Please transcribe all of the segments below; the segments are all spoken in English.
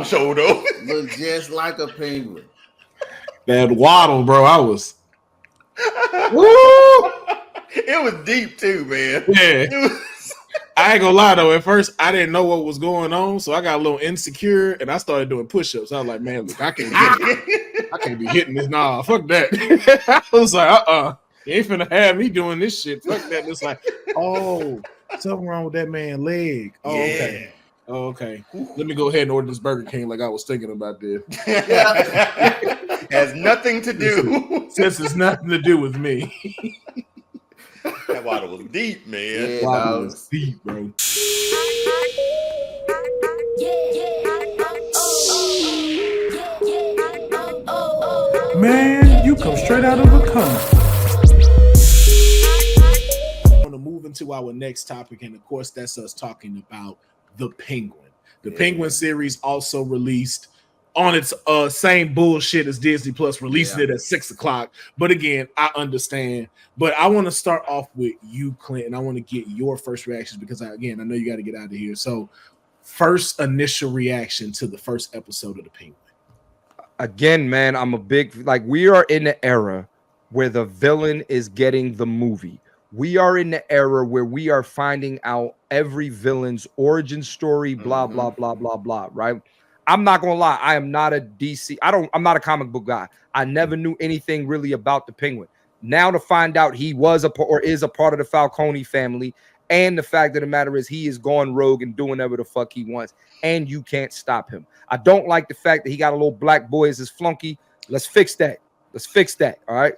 long shoulder. Look just like a penguin. That waddle, bro. I was. Woo! It was deep too, man. Yeah. I ain't gonna lie though. At first, I didn't know what was going on, so I got a little insecure, and I started doing push-ups. I was like, "Man, look, I can't be hitting this. Nah, fuck that." I was like, you ain't finna have me doing this shit. Fuck that. It's like, oh, something wrong with that man's leg. Oh, yeah. Okay. Oh, okay. Let me go ahead and order this Burger King like I was thinking about this. Has nothing to do. Since it's nothing to do with me. That water was deep, man. Yeah, water was deep, bro. Man, you come straight out of a comic. I want to move into our next topic, and of course, that's us talking about the Penguin. The Penguin series also released on its same bullshit as Disney Plus, releasing it at 6:00. But again, I understand. But I want to start off with you, Clint, and I want to get your first reactions because I know you got to get out of here. So, first initial reaction to the first episode of the Penguin. Again, man, I'm a big we are in the era where the villain is getting the movie. We are in the era where we are finding out every villain's origin story, blah, blah, blah, blah, blah, right? I'm not gonna lie, I am not a DC. I'm not a comic book guy. I never knew anything really about the Penguin. Now to find out he was is a part of the Falcone family, and the fact of the matter is he is going rogue and doing whatever the fuck he wants, and you can't stop him. I don't like the fact that he got a little black boy as his flunky. Let's fix that. All right.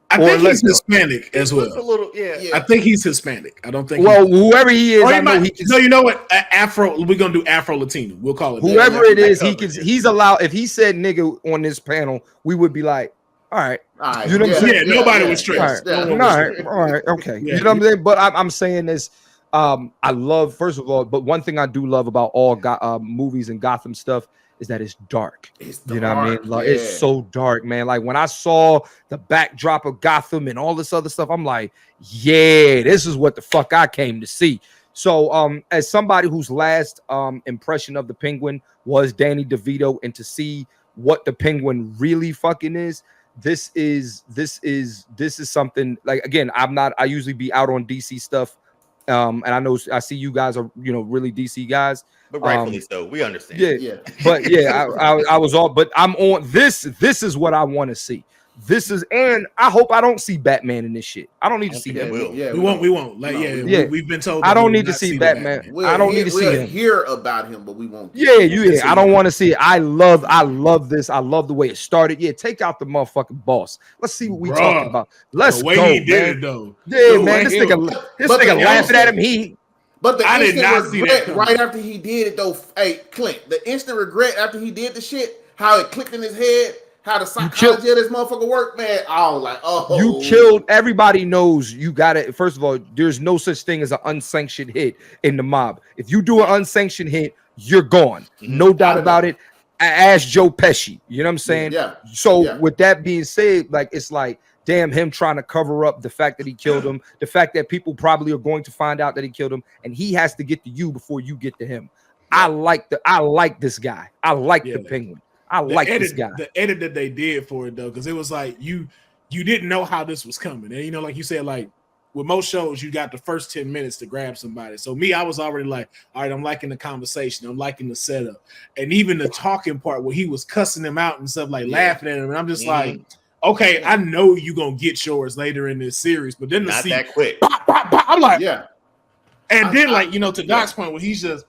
I think he's Hispanic as well. A little, I think he's Hispanic. I don't think. Well, whoever he is, I know he can. No, you know what? Afro. We're gonna do Afro Latino. We'll call it. Whoever it is, he's allowed. If he said nigga on this panel, we would be like, all right. You know what I'm saying? Nobody was stressed. All right, okay. You know what I'm saying? But I'm saying this. I love, first of all, but one thing I do love about all movies and Gotham stuff is that it's dark. You know what I mean? It's so dark, man. Like when I saw the backdrop of Gotham and all this other stuff, I'm like, yeah, this is what the fuck I came to see. So as somebody whose last impression of the Penguin was Danny DeVito, and to see what the Penguin really fucking is, this is something like, again, I usually be out on DC stuff. And I see you guys are, really DC guys. But rightfully so. We understand. Yeah. But I was all, but I'm on this. This is what I want to see. And I hope I don't see Batman in this shit. I don't need to see that. We won't. We've been told. I don't need to see Batman. I don't need to see him. Hear about him, but we won't. I don't want to see it. I love this. I love the way it started. Yeah, take out the motherfucking boss. Let's see what we talking about. Let's go, he did it though. Yeah, man. This nigga laughing at him. But I did not see that right after he did it though. Hey, Clint, the instant regret after he did the shit, how it clicked in his head. How the psychology of this motherfucker work, man. I was like, oh. You killed. Everybody knows you got it. First of all, there's no such thing as an unsanctioned hit in the mob. If you do an unsanctioned hit, you're gone. No doubt about it. Ask Joe Pesci. You know what I'm saying? Yeah. So with that being said, it's like, damn, him trying to cover up the fact that he killed him, the fact that people probably are going to find out that he killed him, and he has to get to you before you get to him. I like this guy. I like the Penguin. I like this guy. The edit that they did for it though, because it was like you didn't know how this was coming, and like you said, like with most shows, you got the first 10 minutes to grab somebody. So I was already like, all right, I'm liking the conversation, I'm liking the setup, and even the talking part where he was cussing him out and stuff, like laughing at him, and I'm just like, okay, I know you gonna get yours later in this series, but then not that quick. I'm like, and then to Doc's point, where he's just.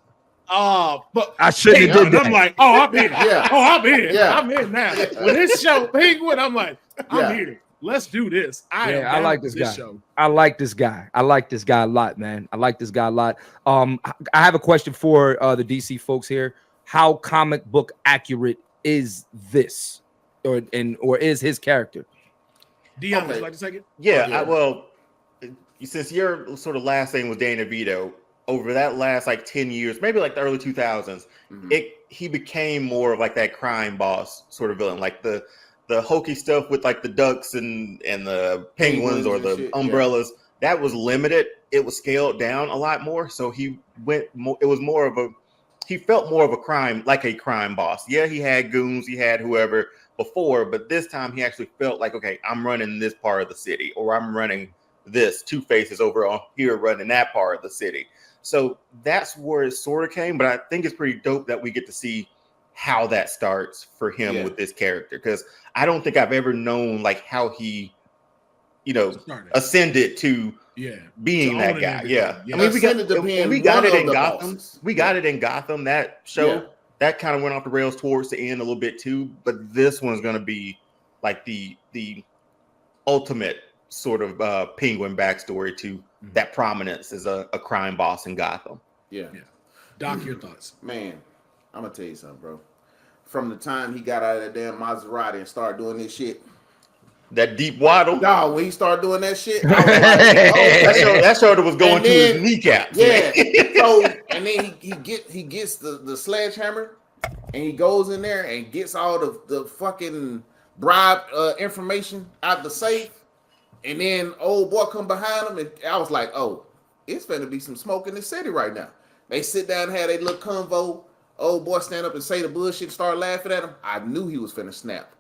But I shouldn't have did that. I'm like, I'm in. I'm in. I'm in now. With this show, Penguin, I'm like, I'm here. Let's do this. I like this guy. I like this guy. I like this guy a lot, man. I like this guy a lot. I have a question for the DC folks here. How comic book accurate is this, or is his character? Deonne, would you like to take it? Yeah. Since your sort of last thing was Danny DeVito. Over that last 10 years, maybe the early 2000s, he became more of that crime boss sort of villain, like the hokey stuff with the ducks and the penguins or the umbrellas. That was limited. It was scaled down a lot more. So he went more. It was more of he felt more of a crime boss. Yeah, he had goons, he had whoever before, but this time he actually felt like, okay, I'm running this part of the city, or I'm running this. Two-Face is over on here running that part of the city. So that's where it sort of came, but I think it's pretty dope that we get to see how that starts for him with this character, because I don't think I've ever known like how he, ascended to being that guy. I mean, we got it in Gotham. We got it in Gotham. That show that kind of went off the rails towards the end a little bit too, but this one's going to be like the ultimate sort of Penguin backstory to that prominence as a crime boss in Gotham. Doc, your thoughts? Man, I'm gonna tell you something, bro. From the time he got out of that damn Maserati and started doing this shit, that deep waddle, dog, when he started doing that shit, I was like, that shoulder was going to his kneecaps. Yeah. So and then he gets the sledgehammer and he goes in there and gets all the fucking bribe information out the safe, and then old boy come behind him, and I was like, oh, it's finna be some smoke in the city right now. They sit down and have a little convo. Old boy stand up and say the bullshit, start laughing at him. I knew he was finna snap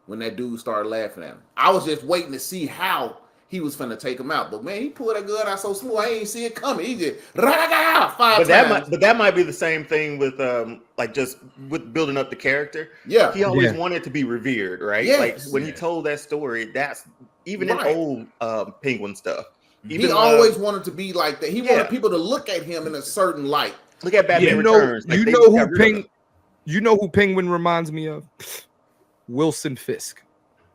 when that dude started laughing at him. I was just waiting to see how he was finna take him out. But man, he pulled that gun out so smooth, I ain't see it coming. He just five times. But that might be the same thing with just with building up the character. Yeah. He always wanted to be revered, right? Yes. Like when he told that story, that's even in old Penguin stuff. He always wanted to be like that. He wanted people to look at him in a certain light. Look at Batman Returns. Like you know who Penguin reminds me of? Wilson Fisk.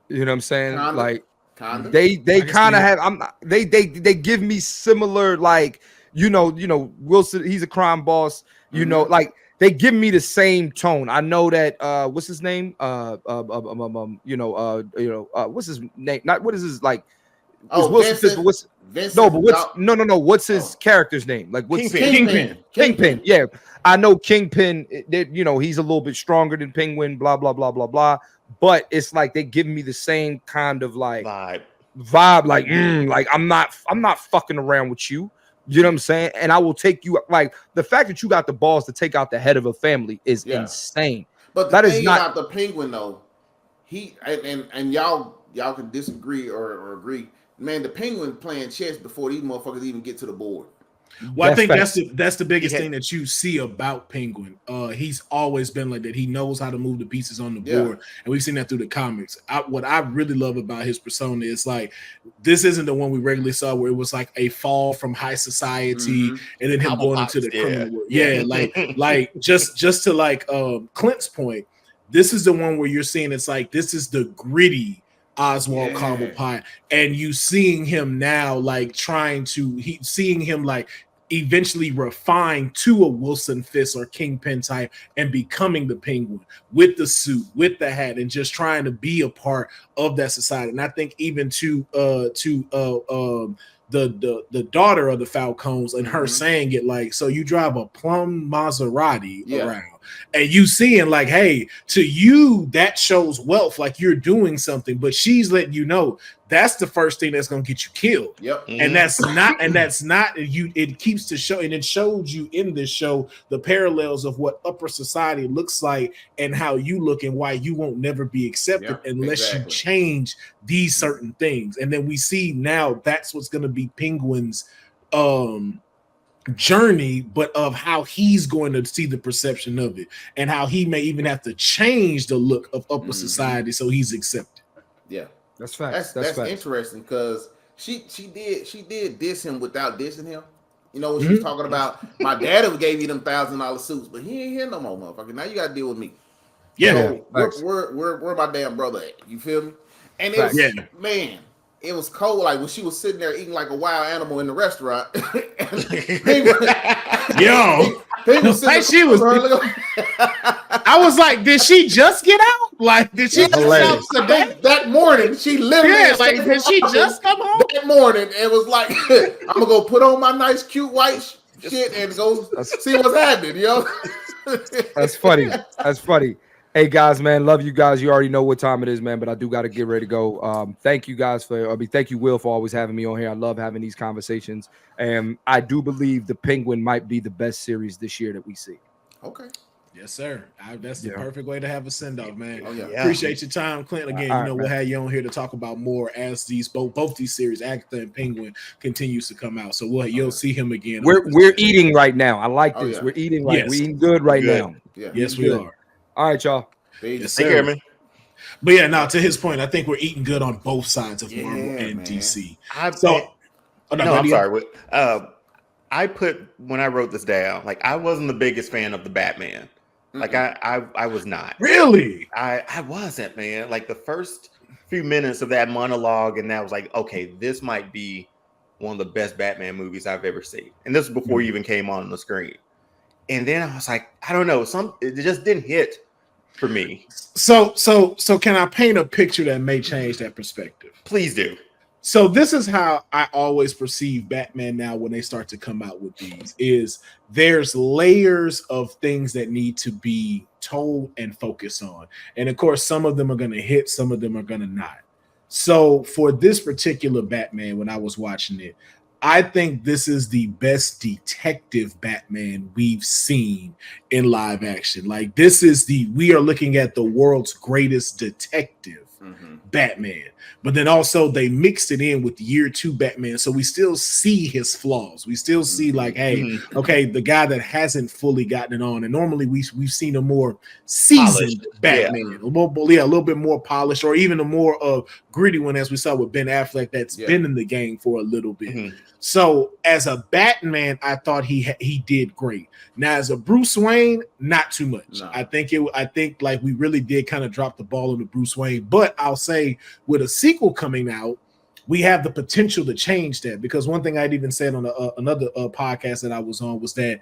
You know what I'm saying? Kinda. They kind of have. They give me similar, like Wilson. He's a crime boss. Like they give me the same tone. I know that. What's his name? What's his name? Not what is his like? Oh, Wilson Fisk, but what's his character's name? Like what's Kingpin? Yeah, I know Kingpin. He's a little bit stronger than Penguin. Blah blah blah blah blah. But it's like they give me the same kind of like vibe. Like I'm not fucking around with you. You know what I'm saying? And I will take you. Like the fact that you got the balls to take out the head of a family is insane. But the thing about the Penguin though, he and y'all can disagree or agree. Man, the Penguin playing chess before these motherfuckers even get to the board. Well, I think that's the biggest thing that you see about Penguin. He's always been like that. He knows how to move the pieces on the board, and we've seen that through the comics. What I really love about his persona is like this isn't the one we regularly saw where it was like a fall from high society and then him going into the criminal world. Yeah, like just to like Clint's point, this is the one where you're seeing it's like this is the gritty Oswald Cobblepot, and you seeing him now like seeing him like eventually refine to a Wilson Fisk or Kingpin type and becoming the Penguin with the suit, with the hat, and just trying to be a part of that society. And I think even to the daughter of the Falcons and her saying it like, so you drive a plum Maserati around. And you seeing like, hey, to you that shows wealth, like you're doing something, but she's letting you know that's the first thing that's gonna get you killed. And that's not you. It keeps to show, and it shows you in this show the parallels of what upper society looks like and how you look and why you won't never be accepted unless you change these certain things. And then we see now that's what's gonna be Penguin's journey, but of how he's going to see the perception of it and how he may even have to change the look of upper society so he's accepted. That's facts. That's interesting because she did diss him without dissing him. You know, when she was talking about my daddy gave you them $1,000 suits, but he ain't here no more, motherfucker. Now you gotta deal with me. So where my damn brother at? You feel me? And it was, man, it was cold. Like when she was sitting there eating like a wild animal in the restaurant. I was like, did she just get out? Like, did she just out today? That morning, she literally did she just come home? That morning, it was like, I'm gonna go put on my nice, cute white shit and go see what's happening, yo. That's funny. That's funny. Hey guys, man, love you guys. You already know what time it is, man, but I do got to get ready to go. Thank you guys thank you, Will, for always having me on here. I love having these conversations. And I do believe The Penguin might be the best series this year that we see. Okay. Yes, sir. That's the perfect way to have a send off, man. Oh, yeah. Appreciate your time, Clint. Again, All right, we'll have you on here to talk about more as these both these series, Agatha and Penguin, continues to come out. So you'll see him again. We're eating right now. I like this. Yeah. We're eating right. Yes. We're eating good right now. Yeah. Yes, we are. All right, y'all. Yes, Take sir. care, man. But yeah, now to his point, I think we're eating good on both sides of Marvel and man. DC. I'm sorry. I put when I wrote this down, like I wasn't the biggest fan of the Batman. Like I was not. Really? I wasn't, man. Like the first few minutes of that monologue, and that was like, okay, this might be one of the best Batman movies I've ever seen. And this was before he even came on the screen. And then I was like, I don't know, it just didn't hit for me. So can I paint a picture that may change that perspective? Please do. So this is how I always perceive Batman now when they start to come out with these is there's layers of things that need to be told and focused on. And of course, some of them are going to hit, some of them are going to not. So for this particular Batman, when I was watching it, I think this is the best detective Batman we've seen in live action. Like we are looking at the world's greatest detective Batman. But then also they mixed it in with year 2 Batman. So we still see his flaws. We still see like, hey, okay, the guy that hasn't fully gotten it on. And normally we've seen a more seasoned Batman, a little bit more polished, or even a more gritty one, as we saw with Ben Affleck, that's been in the game for a little bit. So as a Batman, I thought he did great. Now as a Bruce Wayne, not too much. No. I think like we really did kind of drop the ball on the Bruce Wayne. But I'll say with a sequel coming out, we have the potential to change that, because one thing I'd even said on another podcast that I was on was that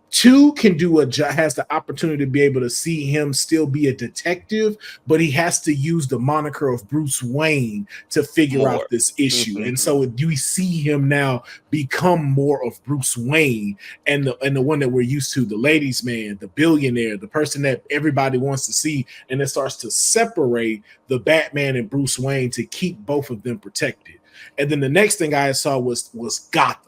2 can do has the opportunity to be able to see him still be a detective, but he has to use the moniker of Bruce Wayne to figure out this issue. And so you see him now become more of Bruce Wayne and the one that we're used to, the ladies' man, the billionaire, the person that everybody wants to see, and it starts to separate the Batman and Bruce Wayne to keep both of them protected. And then the next thing I saw was Gotham.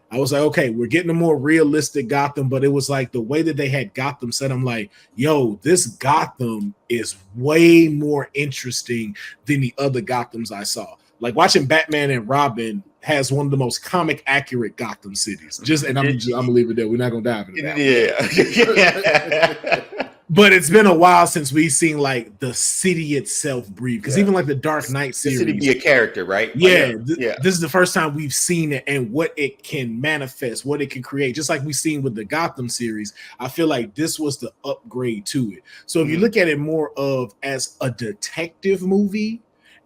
I was like, okay, we're getting a more realistic Gotham, but it was like the way that they had Gotham set. I'm like, yo, this Gotham is way more interesting than the other Gothams I saw. Like watching Batman and Robin has one of the most comic accurate Gotham cities. I'm gonna leave it there. We're not gonna dive into that. Yeah. But it's been a while since we've seen like the city itself breathe. Because even like the Dark Knight series, the city be a character, right? This is the first time we've seen it and what it can manifest, what it can create. Just like we've seen with the Gotham series, I feel like this was the upgrade to it. So if you look at it more of as a detective movie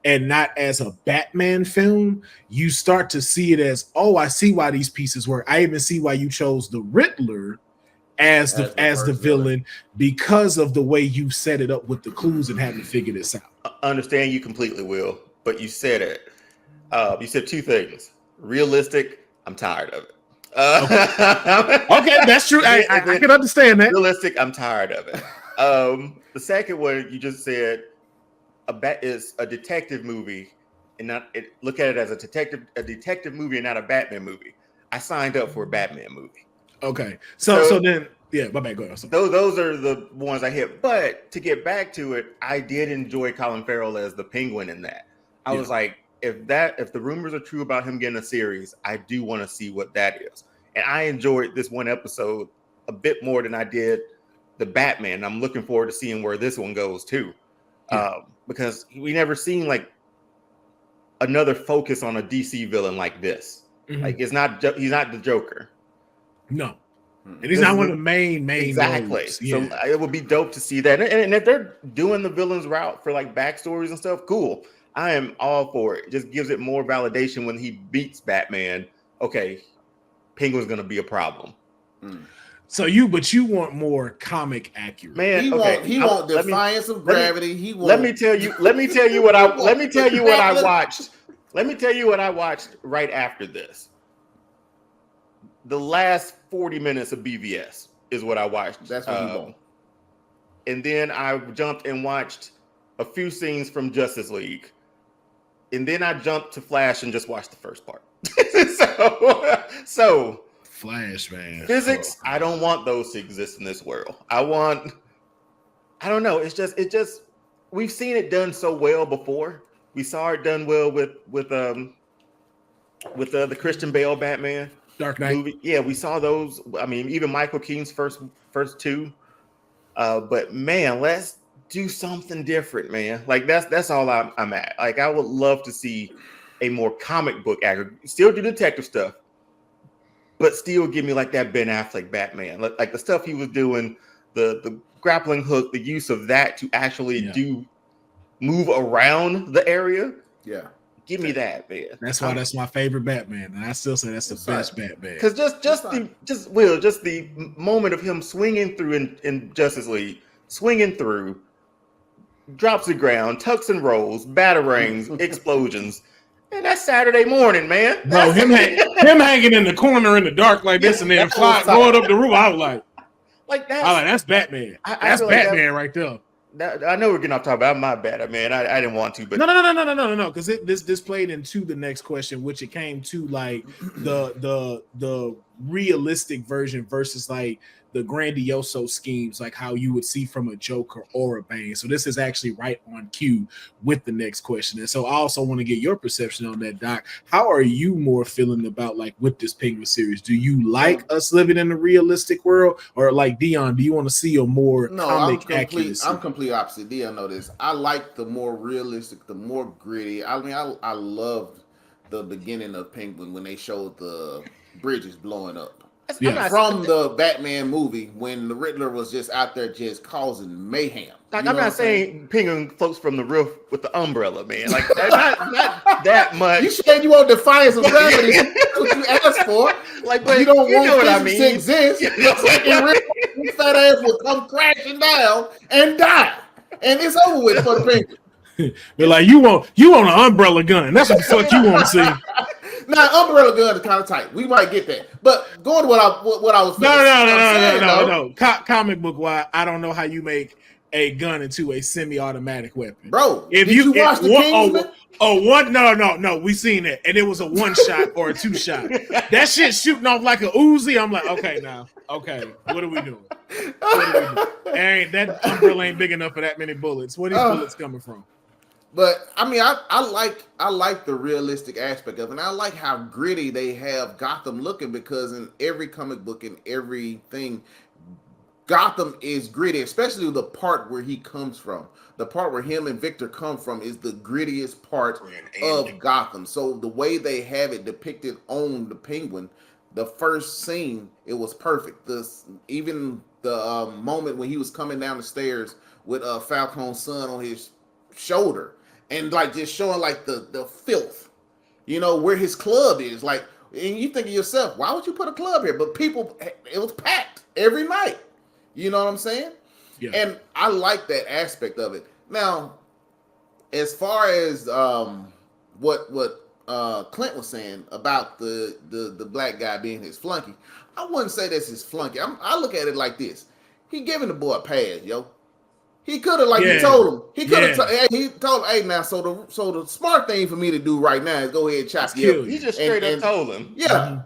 and not as a Batman film, you start to see it as, oh, I see why these pieces work. I even see why you chose the Riddler as the villain, because of the way you set it up with the clues and having to figure this out. I understand you completely, Will, but you said it. You said 2 things. Realistic, I'm tired of it. Okay, that's true. I can understand that. Realistic, I'm tired of it. The second one you just said is a detective movie, and look at it as a detective movie and not a Batman movie. I signed up for a Batman movie. Okay, so then, yeah, my bad. Go ahead. Those are the ones I hit. But to get back to it, I did enjoy Colin Farrell as the Penguin in that. I was like, if the rumors are true about him getting a series, I do want to see what that is. And I enjoyed this one episode a bit more than I did the Batman. I'm looking forward to seeing where this one goes too, because we never seen like another focus on a DC villain like this. Like he's not the Joker. No, and he's not one of the main exactly. roles. Yeah. So it would be dope to see that. And if they're doing the villain's route for like backstories and stuff, cool. I am all for it. It just gives it more validation when he beats Batman. Okay, Penguin's gonna be a problem. So you want more comic accurate. Man, he want defiance of gravity. Let me tell you what I watched. Let me tell you what I watched right after this. The last 40 minutes of BVS is what I watched. That's what he want. And then I jumped and watched a few scenes from Justice League. And then I jumped to Flash and just watched the first part. so Flash, man. Physics, I don't want those to exist in this world. I don't know. It's just we've seen it done so well before. We saw it done well with the Christian Bale Batman Dark Knight movie. Yeah, we saw those. I mean, even Michael Keaton's first two. But man, let's do something different, man. Like that's all I'm at. Like I would love to see a more comic book actor, still do detective stuff, but still give me like that Ben Affleck Batman, like the stuff he was doing, the grappling hook, the use of that to actually move around the area. Yeah. Give me that, man. That's why that's my favorite Batman, and I still say that's the best Batman. Because just the moment of him swinging through in Justice League, swinging through, drops the ground, tucks and rolls, batarangs, explosions, and that's Saturday morning, man. Bro, him hanging in the corner in the dark like this, and then going up the roof. I was like that's Batman. That's Batman right there. I know we're getting off topic. My bad, man. I didn't want to, but no. Because this played into the next question, which it came to like the realistic version versus like the grandioso schemes, like how you would see from a Joker or a Bane. So this is actually right on cue with the next question. And so I also want to get your perception on that, Doc. How are you more feeling about like with this Penguin series? Do you like us living in a realistic world, or like Deonne, do you want to see a more comic accuracy? I'm complete opposite. Deonne know this. I like the more realistic, the more gritty. I mean, I loved the beginning of Penguin when they showed the bridges blowing up. Yeah. From the Batman movie when the Riddler was just out there just causing mayhem. Like, I'm not saying Penguin floats from the roof with the umbrella, man. Like not that much. You said you want defiance of gravity. That's what you asked for. Like, but you don't want know what I mean. To exist. Your fat ass will come crashing down and die, and it's over with for the Penguin. They're like, you want an umbrella gun. That's what the fuck you want to see. Now, umbrella gun is kind of tight. We might get that, but going to what I was. No. Comic book wise, I don't know how you make a gun into a semi-automatic weapon, bro. If did you watch the Kingsman? No. We seen it, and it was a one shot or a two shot. That shit shooting off like a Uzi. I'm like, okay, what are we doing? That umbrella ain't big enough for that many bullets. Where these bullets coming from? But I mean, I like the realistic aspect of it. And I like how gritty they have Gotham looking, because in every comic book and everything, Gotham is gritty, especially the part where he comes from. The part where him and Victor come from is the grittiest part of Gotham. So the way they have it depicted on the Penguin, the first scene, it was perfect. Even the moment when he was coming down the stairs with Falcone's son on his shoulder, and like just showing like the filth, where his club is. Like, and you think of yourself, why would you put a club here? But people, it was packed every night. You know what I'm saying? Yeah. And I like that aspect of it. Now, as far as what Clint was saying about the black guy being his flunky, I wouldn't say that's his flunky. I look at it like this: he giving the boy a pass, yo. He could have, he told him. He could have. He told him, "Hey, now, so the smart thing for me to do right now is go ahead and chop you." He just straight up told him. Yeah. Mm-hmm.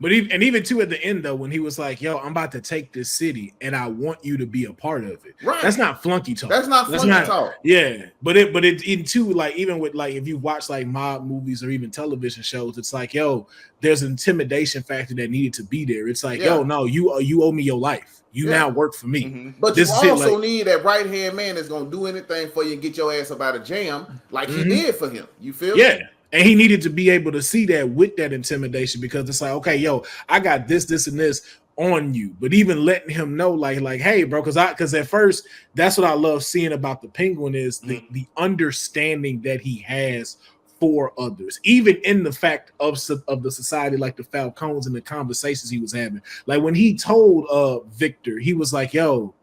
But even too at the end though, when he was like, "Yo, I'm about to take this city, and I want you to be a part of it." Right. That's not flunky talk. That's not flunky talk. Yeah, but it too, like, even with like if you watch like mob movies or even television shows, it's like, yo, there's an intimidation factor that needed to be there. It's like, yo, no, you owe me your life. You now work for me. Mm-hmm. But you also need that right hand man that's gonna do anything for you and get your ass up out of jam, like he did for him. You feel? Yeah. And he needed to be able to see that with that intimidation, because it's like, okay, yo, I got this, and this on you. But even letting him know, like, hey, bro, because at first, that's what I love seeing about the Penguin is the understanding that he has for others, even in the fact of the society, like the Falcones and the conversations he was having. Like when he told Victor, he was like, yo,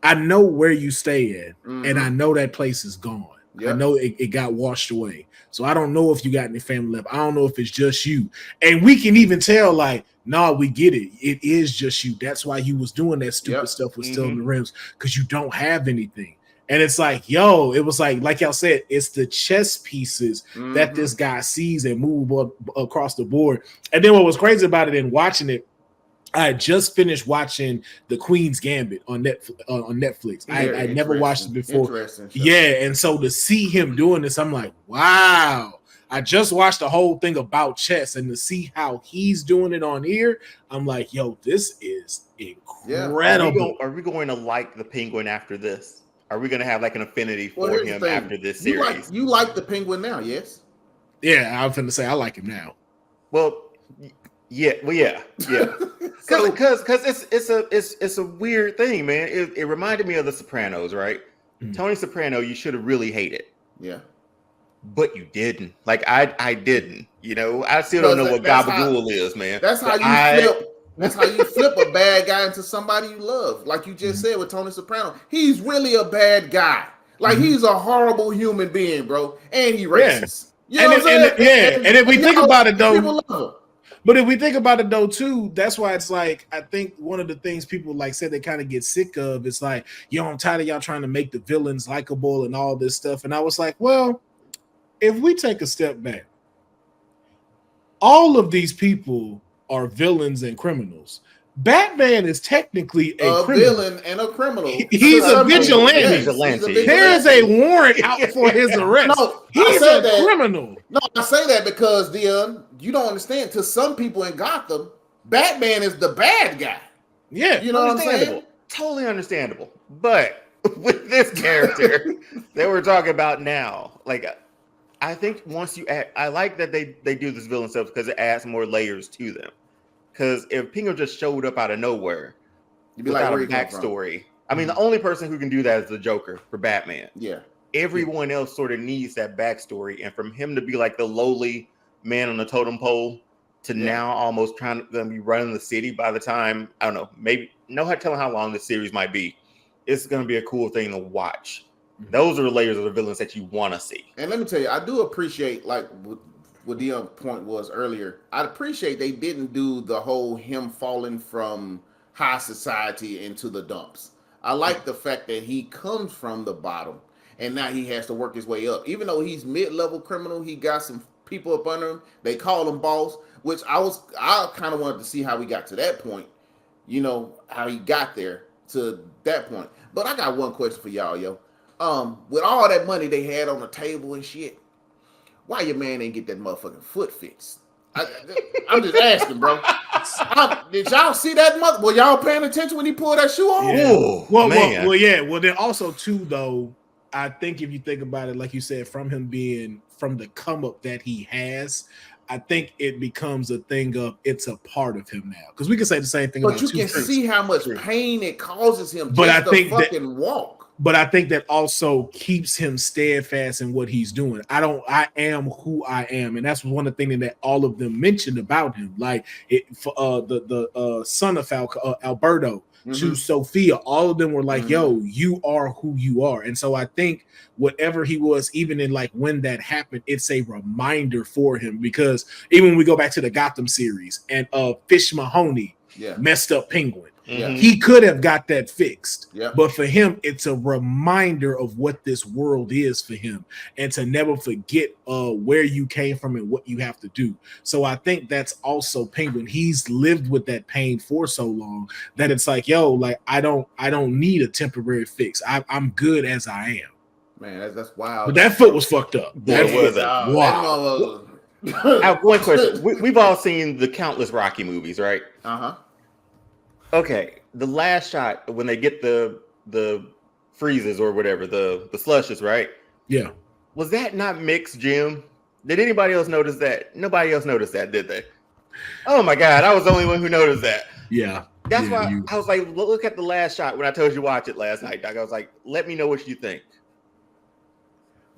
I know where you stay at, and I know that place is gone. Yep. I know it got washed away. So I don't know if you got any family left. I don't know if it's just you. And we can even tell, like, nah, we get it. It is just you. That's why you was doing that stupid stuff with stealing the rims, because you don't have anything. And it's like, yo, it was like y'all said, it's the chess pieces that this guy sees and move across the board. And then what was crazy about it in watching it, I had just finished watching The Queen's Gambit on Netflix. I never watched it before. Interesting show. Yeah, and so to see him doing this, I'm like, wow. I just watched the whole thing about chess, and to see how he's doing it on here, I'm like, yo, this is incredible. Are we going to like the Penguin after this? Are we going to have like an affinity for Here's the him thing. after this series? You like the Penguin now, yes? Yeah, I'm finna say I like him now. Well, yeah. Because it's a weird thing, man. It reminded me of The Sopranos, right? Mm. Tony Soprano, you should have really hated, Yeah. but you didn't. Like I didn't. You know, I still don't know what Gabagool is, man. That's how you flip. That's how you flip a bad guy into somebody you love. Like you just said with Tony Soprano, he's really a bad guy. Like he's a horrible human being, bro, and he racist. You know what I'm saying? And if we think about it though, people love him. but if we think about it though too, that's why it's like I think one of the things people like said they kind of get sick of. It's like, yo, I'm tired of y'all trying to make the villains likable and all this stuff. And I was like, well, if we take a step back, all of these people are villains and criminals. Batman is technically a villain and a criminal. He's a vigilante. Vigilante. There is a warrant out for his arrest. No, he's a criminal. No, I say that because Deonne, you don't understand. To some people in Gotham, Batman is the bad guy. Yeah, you know what I'm saying? Totally understandable. But with this character that we're talking about now, like I think once you add, I like that they do this villain stuff because it adds more layers to them. Because if Pingo just showed up out of nowhere you'd be without like, a backstory, I mean, the only person who can do that is the Joker for Batman. Yeah. Everyone else sort of needs that backstory, and from him to be like the lowly man on the totem pole to now almost trying to be running the city by the time, I don't know, maybe no telling how long this series might be. It's going to be a cool thing to watch. Those are the layers of the villains that you want to see. And let me tell you, I do appreciate, like what Deon's point was earlier, I appreciate they didn't do the whole him falling from high society into the dumps. I like the fact that he comes from the bottom and now he has to work his way up. Even though he's mid-level criminal, he got some people up under him. They call him boss, which I kind of wanted to see how he got to that point. You know, how he got there to that point. But I got one question for y'all, yo. With all that money they had on the table and shit, why your man ain't get that motherfucking foot fixed? I'm just asking, bro. Did y'all see that mother? Were y'all paying attention when he pulled that shoe off? Yeah. Oh, man. Well, then also too, though, I think if you think about it, like you said, from him being from the come up that he has, I think it becomes a thing of it's a part of him now. Because we can say the same thing. But you can see how much pain it causes him but just I think to fucking walk. But I think that also keeps him steadfast in what he's doing. I am who I am, and that's one of the things that all of them mentioned about him. Like the son of Alberto to Sophia, all of them were like, "Yo, you are who you are." And so I think whatever he was, even in like when that happened, it's a reminder for him because even when we go back to the Gotham series and Fish Mahoney messed up Penguin. Yeah. He could have got that fixed, but for him, it's a reminder of what this world is for him, and to never forget where you came from and what you have to do. So I think that's also Penguin. He's lived with that pain for so long that it's like, yo, like I don't need a temporary fix. I'm good as I am. Man, that's wild. But that foot was fucked up. That was wow. I have one question. We've all seen the countless Rocky movies, right? Okay, the last shot when they get the freezes or whatever, the slushes, right? Yeah. Was that not mixed, Jim? Did anybody else notice that? Nobody else noticed that, did they? Oh my God, I was the only one who noticed that. Yeah. That's why I was like, look at the last shot when I told you to watch it last night, Doc. I was like, let me know what you think.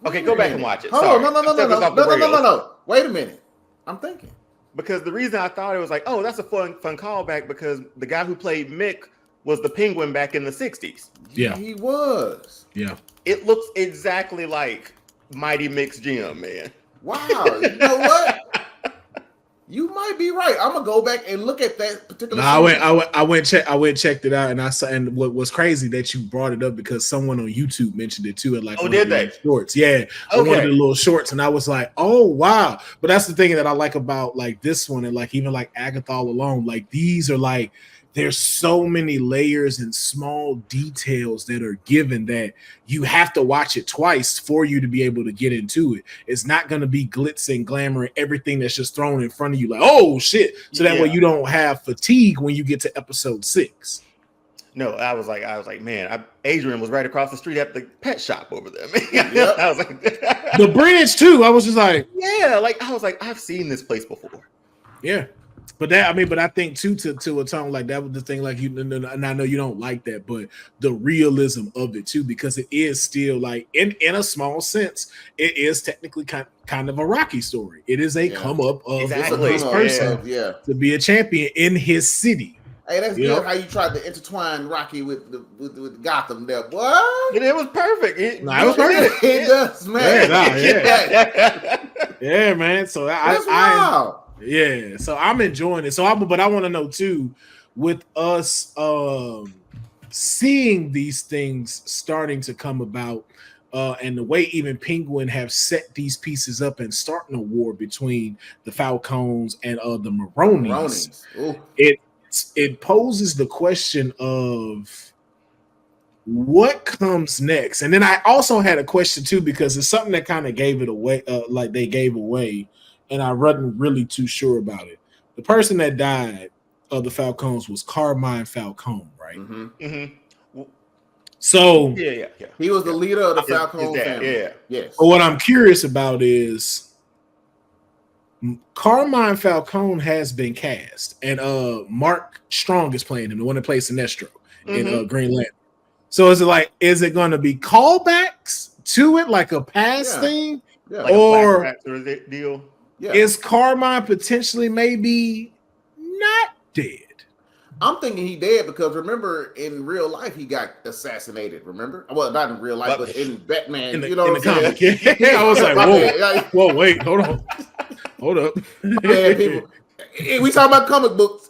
Okay, go back and watch it. Hold on, no. Wait a minute. I'm thinking. Because the reason I thought it was like, oh, that's a fun callback because the guy who played Mick was the Penguin back in the 60s. Yeah. He was. Yeah. It looks exactly like Mighty Mick's Jim, man. Wow. You know what? You might be right. I'm gonna go back and look at that particular. No, I went checked it out, and I saw. And what was crazy that you brought it up because someone on YouTube mentioned it too, at like did they? Shorts, yeah, one of the little shorts, and I was like, oh wow. But that's the thing that I like about like this one, and like even like Agatha All Alone, like these are like. There's so many layers and small details that are given that you have to watch it twice for you to be able to get into it. It's not going to be glitz and glamour and everything that's just thrown in front of you like, oh shit. So that way you don't have fatigue when you get to episode 6. No, I was like, man, Adrian was right across the street at the pet shop over there. Man. Yep. I was like, the bridge too. I was just like, yeah, like I was like, I've seen this place before. Yeah. But I think too to a tone like that was the thing, like you, and I know you don't like that, but the realism of it too, because it is still like in a small sense, it is technically kind of a Rocky story. It is a come up of this person to be a champion in his city. Hey, that's good how you tried to intertwine Rocky with Gotham there, boy. It was perfect. It was perfect. It does, man. Yeah, man. So that's wild. Yeah, so I'm enjoying it. But I want to know too, with us seeing these things starting to come about, and the way even Penguin have set these pieces up and starting a war between the Falcons and the Maronis. It poses the question of what comes next. And then I also had a question too, because it's something that kind of gave it away, like they gave away. And I wasn't really too sure about it. The person that died of the Falcons was Carmine Falcone, right? Mm-hmm. Mm-hmm. So yeah. He was the leader of the Falcone family. Yeah. Yes. But what I'm curious about is Carmine Falcone has been cast, and Mark Strong is playing him, the one that plays Sinestro in Green Lantern. So is it going to be callbacks to it, like a past thing, like or a sort of deal? Yeah. Is Carmine potentially maybe not dead? I'm thinking he dead because remember in real life he got assassanated. Remember? Well, not in real life, but in Batman. In the comic. Yeah, I was like, whoa, wait, hold up. Man, people, we talking about comic books.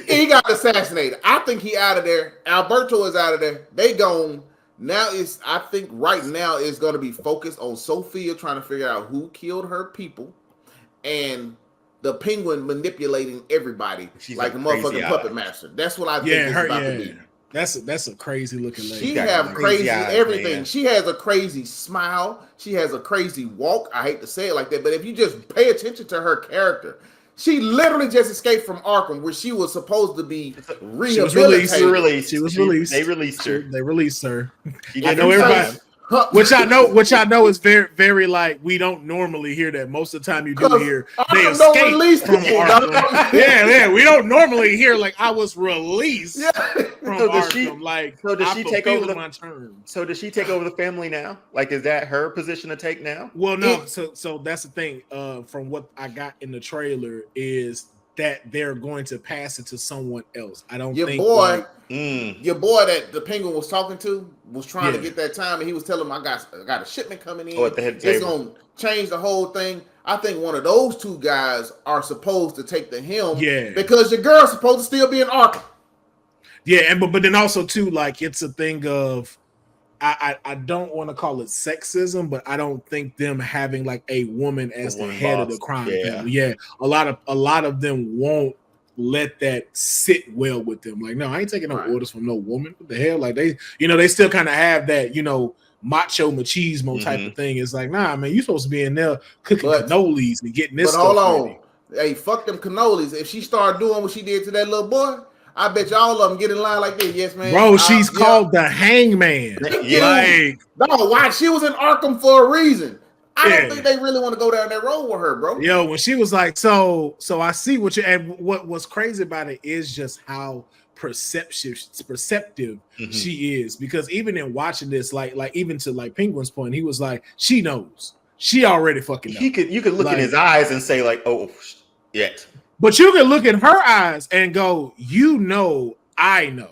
He got assassinated. I think he out of there. Alberto is out of there. They gone. Now I think right now it's going to be focused on Sophia trying to figure out who killed her people. And the Penguin manipulating everybody. She's like a motherfucking puppet master. That's what I think it's about to be. That's a crazy looking lady. She have crazy everything. Man. She has a crazy smile. She has a crazy walk. I hate to say it like that, but if you just pay attention to her character, she literally just escaped from Arkham, where she was supposed to be rehabilitated. She was released. They released her. They released her. I know everybody. Which I know is very, very like we don't normally hear that. Most of the time you do hear they escape from Arkham. Yeah, we don't normally hear like I was released from Arkham. So does she take over my term? So does she take over the family now? Like, is that her position to take now? Well, no. So that's the thing. From what I got in the trailer is that they're going to pass it to someone else. I don't think your boy that the Penguin was talking to was trying to get that time, and he was telling him, I got a shipment coming in. It's going to change the whole thing. I think one of those two guys are supposed to take the helm because your girl's supposed to still be in Arkham. Yeah, and but then also too, like it's a thing of I don't want to call it sexism, but I don't think them having like a woman as the head of the crime family. Yeah, a lot of them won't let that sit well with them. Like, no, I ain't taking no orders from no woman. What the hell? Like they still kind of have that, macho machismo type of thing. It's like, nah, man, you supposed to be in there cooking cannolis and getting this stuff. But hold on. Hey, fuck them cannolis. If she started doing what she did to that little boy, I bet you all of them get in line like this. Yes, man. Bro, she's called the Hangman. Why? She was in Arkham for a reason. I don't think they really want to go down that road with her, bro. Yo, when she was like, so I see what you, and what was crazy about it is just how perceptive she is. Because even in watching this, like even to like Penguin's point, he was like, she knows. She already fucking knows. You could look in his eyes and say like, oh, yet. But you can look in her eyes and go, I know.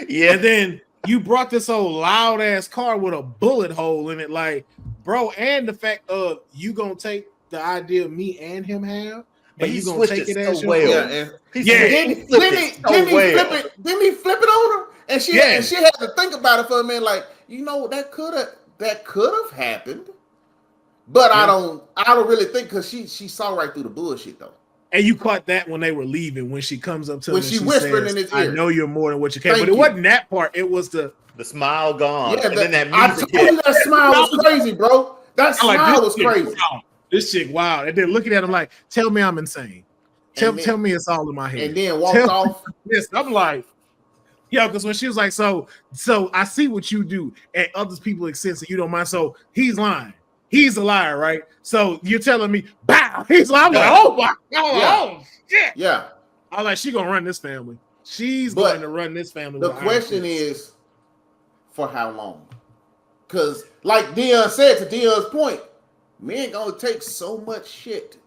Yeah. And then you brought this old loud ass car with a bullet hole in it, like, bro, and the fact of you gonna take the idea me and him have But and he you gonna switched take it it so as your well. Yeah, own. and Yeah. Didn't he flip it on her? And she Yeah. and she had to think about it for a minute, like, you know, that could have happened. But Yeah. I don't really think, because she saw right through the bullshit though. And you caught that when they were leaving, when she comes up to When him and she she whispered says, in his I ear. know you're more than what you can. Thank But it you. wasn't that part. It was the smile gone, Yeah, and then that I music told hit. you that smile was crazy, bro. That I'm like, smile was this chick crazy. wild. This chick wild. And then looking at him like, tell me I'm insane. Tell me it's all in my head. And then walked off. Yes, I'm like, yeah, because when she was like, so I see what you do, and other people exist, and you don't mind. So he's lying. He's a liar, right? So you're telling me, bow. He's lying. I'm like, oh my god, oh shit. Yeah. I'm like, she's gonna run this family. She's But going to run this family. The with question iron fist. is, for how long? Because, like Deonne said, to Deonne's point, men gonna take so much shit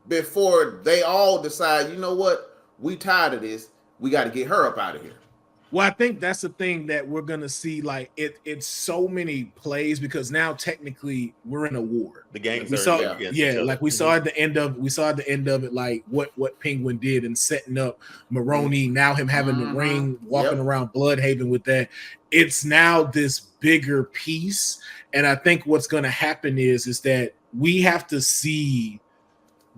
before they all decide, you know what, we tired of this. We got to get her up out of here. Well, I think that's the thing that we're gonna see. Like it's so many plays because now technically we're in a war. The gangs We are saw, against each other. like we saw at the end of it, like what Penguin did and setting up Maroney. Now him having the ring, walking around Bloodhaven with that. It's now this bigger piece, and I think what's gonna happen is that we have to see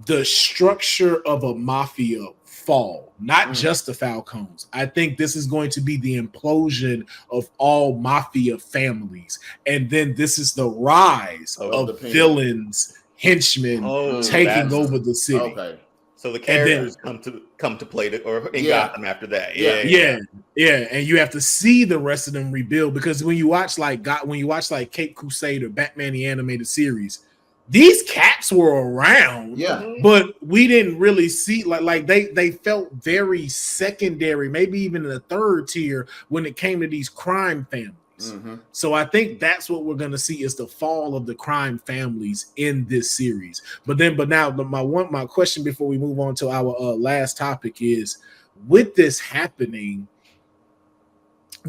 the structure of a mafia fall, not just the Falcons. I think this is going to be the implosion of all mafia families, and then this is the rise of villains, henchmen taking over the city. Okay. So the characters come to play or in Gotham after that. Yeah, and you have to see the rest of them rebuild, because when you watch like Cape Crusade or Batman the Animated Series, these caps were around, but we didn't really see like they felt very secondary, maybe even in the third tier when it came to these crime families. So I think that's what we're going to see is the fall of the crime families in this series. But now my question before we move on to our last topic is, with this happening,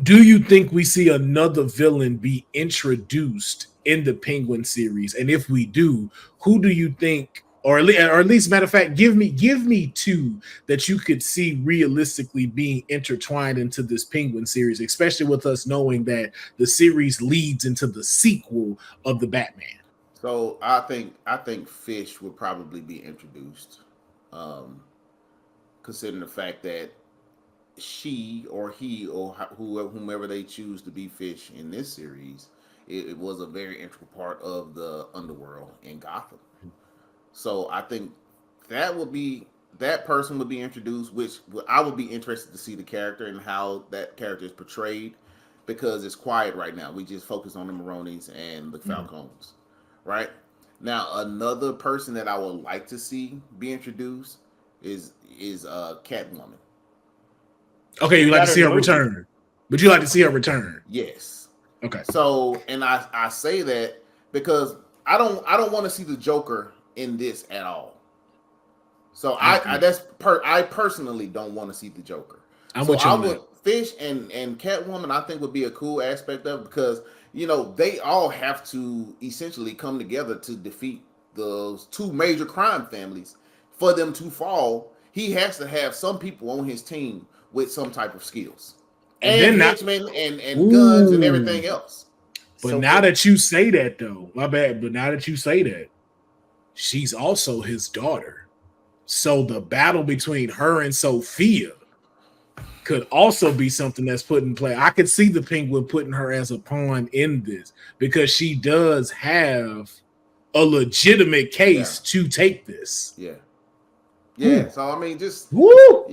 do you think we see another villain be introduced in the Penguin series? And if we do, who do you think, or at least matter of fact, give me two that you could see realistically being intertwined into this Penguin series, especially with us knowing that the series leads into the sequel of the Batman. So I think Fish would probably be introduced, considering the fact that she or he or whomever they choose to be Fish in this series, it was a very integral part of the underworld in Gotham. So I think that person would be introduced, which I would be interested to see the character and how that character is portrayed, because it's quiet right now. We just focus on the Maronis and the Falcons, right? Now, another person that I would like to see be introduced is Catwoman. Okay, you like to see her return. Would you like to see her return? Yes. Okay. So, and I say that because I don't want to see the Joker in this at all. So I personally don't want to see the Joker. Fish and Catwoman, I think, would be a cool aspect of it, because they all have to essentially come together to defeat those two major crime families. For them to fall, he has to have some people on his team with some type of skills, and henchmen and guns and everything else. But now that you say that, though, my bad. But now that you say that, she's also his daughter. So the battle between her and Sophia could also be something that's put in play. I could see the Penguin putting her as a pawn in this, because she does have a legitimate case to take this. Yeah. So I mean, just bro.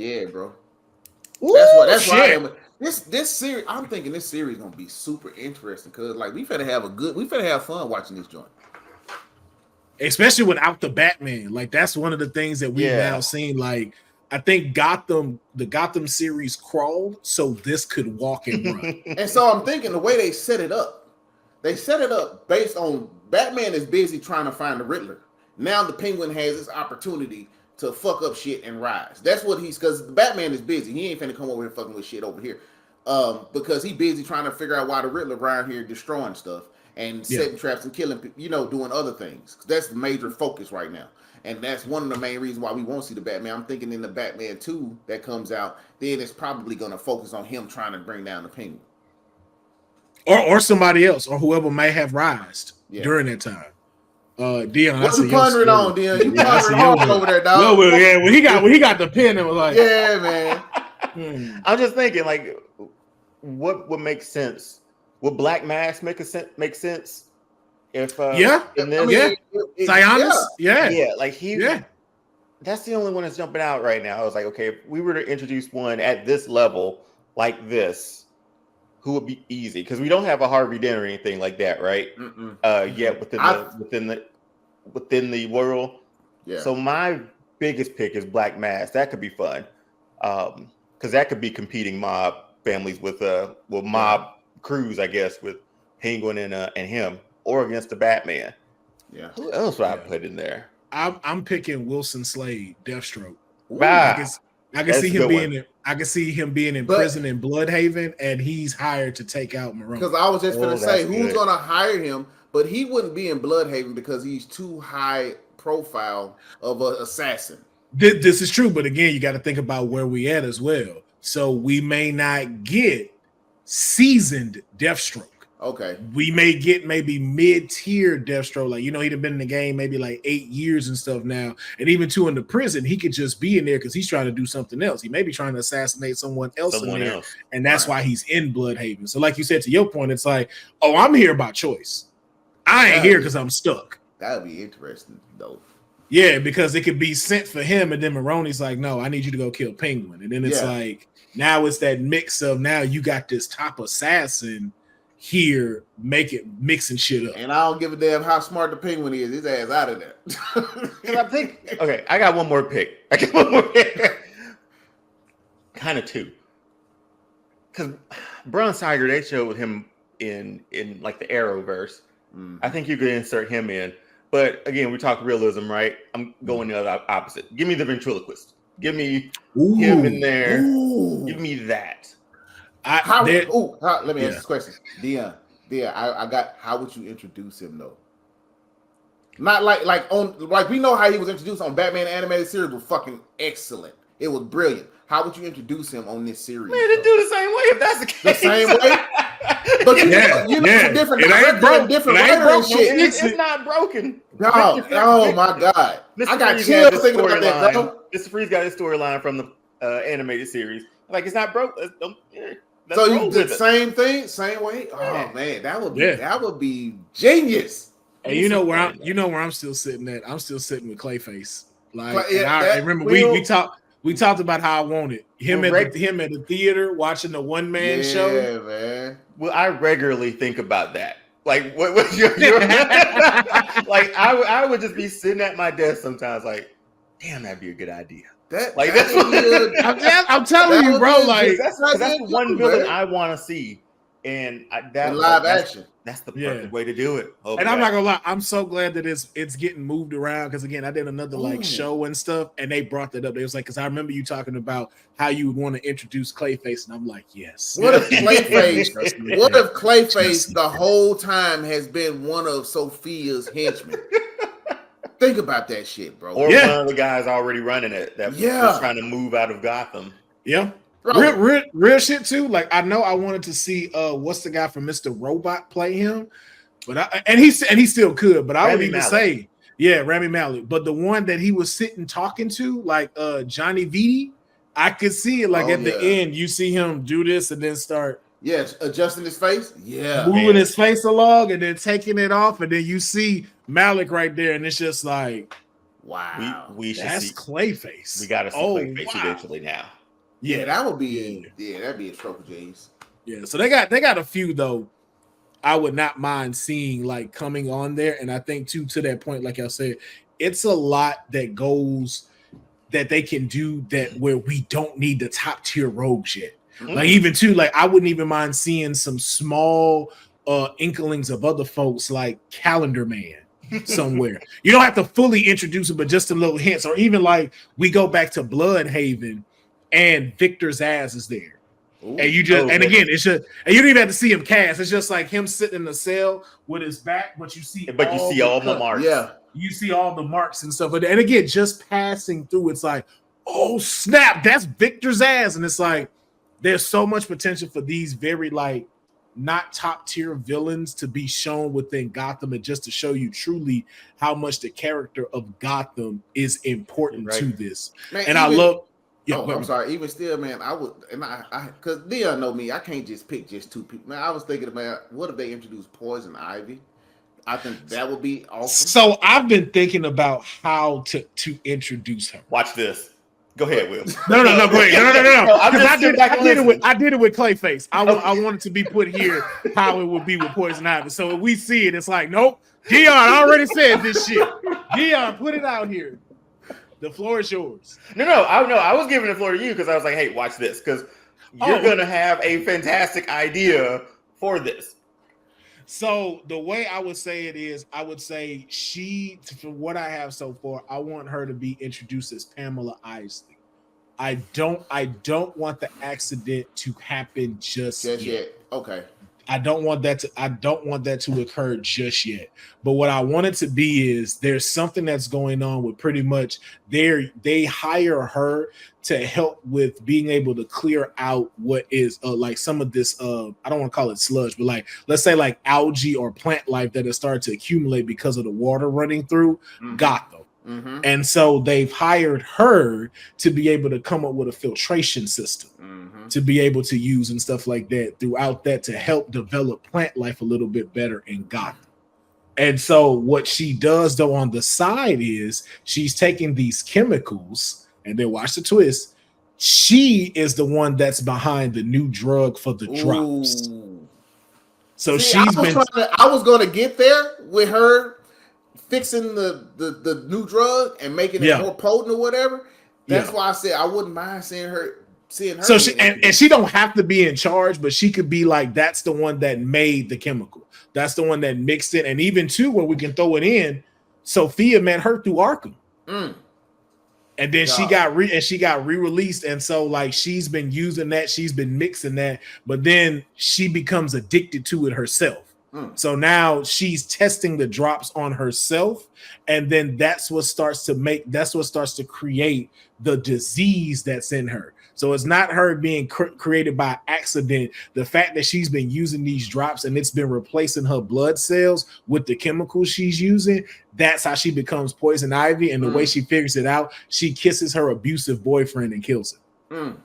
That's why I am. This series, I'm thinking this series is gonna be super interesting, because like we finna have fun watching this joint. Especially without the Batman. Like, that's one of the things that we've now seen. Like, I think the Gotham series crawled so this could walk and run. And so I'm thinking the way they set it up based on Batman is busy trying to find the Riddler. Now the Penguin has this opportunity to fuck up shit and rise. That's what because Batman is busy. He ain't finna come over here fucking with shit over here. Because he busy trying to figure out why the Riddler around here destroying stuff. and setting traps and killing people, you know, doing other things. That's the major focus right now. And that's one of the main reasons why we won't see the Batman. I'm thinking in the Batman 2 that comes out, then it's probably going to focus on him trying to bring down the Penguin. Or somebody else, or whoever may have rised during that time. Deonne, what you pondering on, Deonne? You pondering hard over there, dog. When he got the pen, it was like, yeah, man. I'm just thinking, like, what would make sense? Would Black Mask make sense? If Sionis, that's the only one that's jumping out right now. I was like, okay, if we were to introduce one at this level like this, who would be easy? Because we don't have a Harvey Dent or anything like that, right? Within the world. Yeah. So my biggest pick is Black Mask. That could be fun, because that could be competing mob families with mob crews, I guess, with Penguin and him. Or against the Batman. Yeah. Who else would I put in there? I'm picking Wilson Slade, Deathstroke. I can see him being in. I can see him being in prison in Bloodhaven, and he's hired to take out Marone. Because I was just going to say, who's going to hire him? But he wouldn't be in Bloodhaven because he's too high profile of an assassin. This is true, but again, you got to think about where we at as well. So we may not get seasoned Deathstroke. Okay. We may get maybe mid-tier Deathstroke. Like, you know, he'd have been in the game maybe like 8 years and stuff now. And even in the prison, he could just be in there because he's trying to do something else. He may be trying to assassinate someone else in there. And that's why he's in Bloodhaven. So like you said, to your point, it's like, oh, I'm here by choice. I ain't here because I'm stuck. That would be interesting, though. Yeah, because it could be sent for him, and then Maroney's like, no, I need you to go kill Penguin. And then it's like, now it's that mix of now you got this top assassin here mixing shit up. And I don't give a damn how smart the Penguin is. His ass out of there. I think, okay, I got one more pick. Kind of two. Because Bronze Tiger, they showed him in like the Arrowverse. I think you could insert him in. But again, we talk realism, right? I'm going the other opposite. Give me the ventriloquist. Give me him in there. Give me that. Let me ask this question. Deonne, I got, how would you introduce him though? Not like we know how he was introduced on Batman animated series was fucking excellent. It was brilliant. How would you introduce him on this series? Man, they do the same way if that's the case. The same way? But you know different. It ain't broken. Different shit. It's not broken. No, oh my God. I got chills thinking about that, bro. Mr. Freeze got his storyline from the animated series. Like, it's not broke. So you did the same thing, same way. Oh man, that would be genius. And you know where I'm still sitting at. I'm still sitting with Clayface. Like, I remember we talked about how I wanted him at the theater watching the one-man show. Yeah, man. Well, I regularly think about that. Like, what your like? I would just be sitting at my desk sometimes, like, damn, that'd be a good idea. I'm telling you, bro. Like, that's the one villain I want to see, and live action. That's the perfect way to do it. And I'm not gonna lie, I'm so glad that it's getting moved around because again, I did another show and stuff, and they brought that up. They was like, because I remember you talking about how you would want to introduce Clayface, and I'm like, yes. What if Clayface? What if Clayface the whole time has been one of Sophia's henchmen? Think about that shit, bro. Or one of the guys already running it that was trying to move out of Gotham. Yeah. Real shit too. Like, I know I wanted to see what's the guy from Mr. Robot play him, but he still could. But I would even say, Rami Malek. But the one that he was sitting talking to, like Johnny Vitti, I could see it. Like at the end, you see him do this and then start. Yes, adjusting his face. Yeah, moving his face along and then taking it off, and then you see Malik right there, and it's just like, wow, we should that's see Clayface. We got to see Clayface eventually now. Yeah, that would be that'd be a stroke of James. Yeah, so they got a few though. I would not mind seeing like coming on there, and I think too to that point, like I said, it's a lot that goes that they can do that where we don't need the top tier rogues yet. Like even too, like I wouldn't even mind seeing some small inklings of other folks like Calendar Man somewhere. You don't have to fully introduce it, but just a little hints, or even like we go back to Bloodhaven and Victor Zsasz is there. Ooh. And you just again, it's just, and you don't even have to see him cast. It's just like him sitting in the cell with his back, but you see all the marks. Yeah, you see all the marks and stuff. And again, just passing through, it's like, oh snap, that's Victor's ass. And it's like, there's so much potential for these very like not top tier villains to be shown within Gotham, and just to show you truly how much the character of Gotham is important to this. Man, and I love. Yeah, I'm sorry. Even still, man, I would, and I, because Deonne know me, I can't just pick just two people. Man, I was thinking about what if they introduce Poison Ivy? I think that would be awesome. So I've been thinking about how to introduce her. Watch this. Go ahead, Will. No, go ahead. No. I did it with Clayface. I wanted to be put here how it would be with Poison Ivy. So if we see it, it's like, nope. Deonne already said this shit. Deonne, put it out here. The floor is yours. No. I was giving the floor to you because I was like, hey, watch this, because you're gonna have a fantastic idea for this. So the way I would say it is, I would say from what I have so far, I want her to be introduced as Pamela Isley. I don't want the accident to happen just yet. Okay. I don't want that to occur just yet. But what I want it to be is there's something that's going on with pretty much they hire her to help with being able to clear out what is like some of this I don't want to call it sludge, but like let's say like algae or plant life that has started to accumulate because of the water running through Gotham. Mm-hmm. And so they've hired her to be able to come up with a filtration system to be able to use and stuff like that throughout that to help develop plant life a little bit better in Gotham. And so what she does though on the side is she's taking these chemicals, and then watch the twist. She is the one that's behind the new drug for the drops. So I was going to get there with her fixing the new drug and making it more potent or whatever. That's why I said I wouldn't mind seeing her. So she don't have to be in charge, but she could be like, that's the one that made the chemical. That's the one that mixed it. And even too, where we can throw it in, Sophia met her through Arkham. And then she got re-released. And so like she's been using that, she's been mixing that, but then she becomes addicted to it herself. So now she's testing the drops on herself, and then that's what starts to create the disease that's in her. So it's not her being created by accident. The fact that she's been using these drops and it's been replacing her blood cells with the chemicals she's using, that's how she becomes Poison Ivy. And the way she figures it out, she kisses her abusive boyfriend and kills him.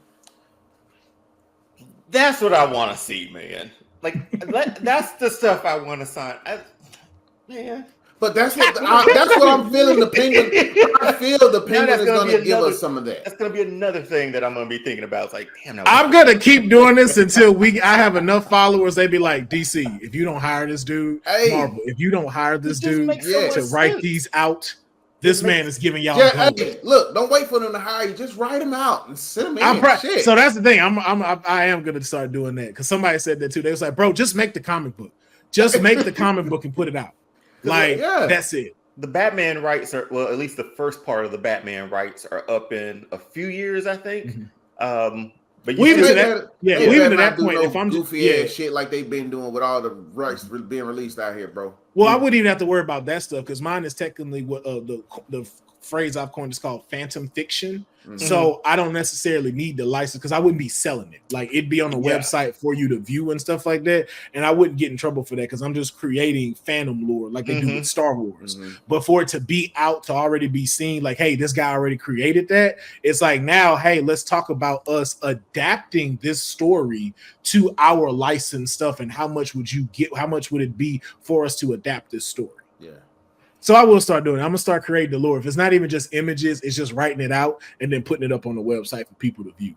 That's what I want to see, man. Like that's the stuff I want to sign. But that's what I'm feeling. The Penguin. I feel the Penguin is going to give us some of that. That's going to be another thing that I'm going to be thinking about. It's like, damn. I'm going to keep doing this until I have enough followers. They be like, DC, if you don't hire this dude, Marvel, if you don't hire this dude to write these out, this man is giving y'all. Hey, look, don't wait for them to hire you. Just write them out and send them in. So that's the thing. I am going to start doing that because somebody said that too. They was like, bro, just make the comic book. Just make the comic book and put it out. Like that's it. The Batman rights are at least the first part of the Batman rights are up in a few years, I think. But even to that point, if I'm goofy ass shit like they've been doing with all the rights being released out here, bro. Well, I wouldn't even have to worry about that stuff because mine is technically what the phrase I've coined is called phantom fiction. So I don't necessarily need the license because I wouldn't be selling it. Like it'd be on the website for you to view and stuff like that. And I wouldn't get in trouble for that because I'm just creating phantom lore like they do with Star Wars. But for it to be out to already be seen, like, hey, this guy already created that. It's like now, hey, let's talk about us adapting this story to our licensed stuff and how much would you get? How much would it be for us to adapt this story? Yeah. So I will start doing it. I'm gonna start creating the lore. If it's not even just images, it's just writing it out and then putting it up on the website for people to view.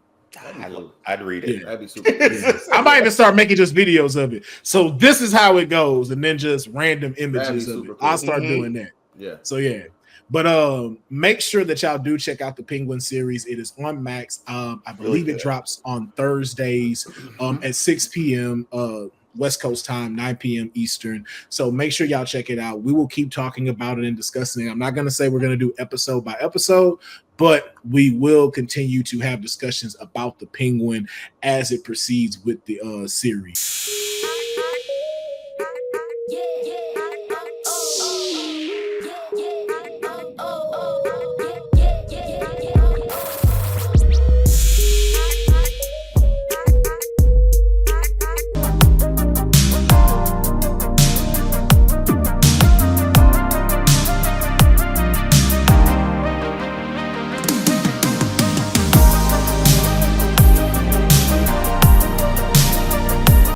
I'd read it. Yeah. That'd be super cool. I might even start making just videos of it. So this is how it goes, and then just random images of it. Cool. I'll start doing that. Yeah. So yeah. But make sure that y'all do check out the Penguin series. It is on Max. I believe it drops on Thursdays at 6 p.m. West Coast time, 9 p.m. Eastern. So make sure y'all check it out. We will keep talking about it and discussing it. I'm not going to say we're going to do episode by episode, but we will continue to have discussions about the Penguin as it proceeds with the series.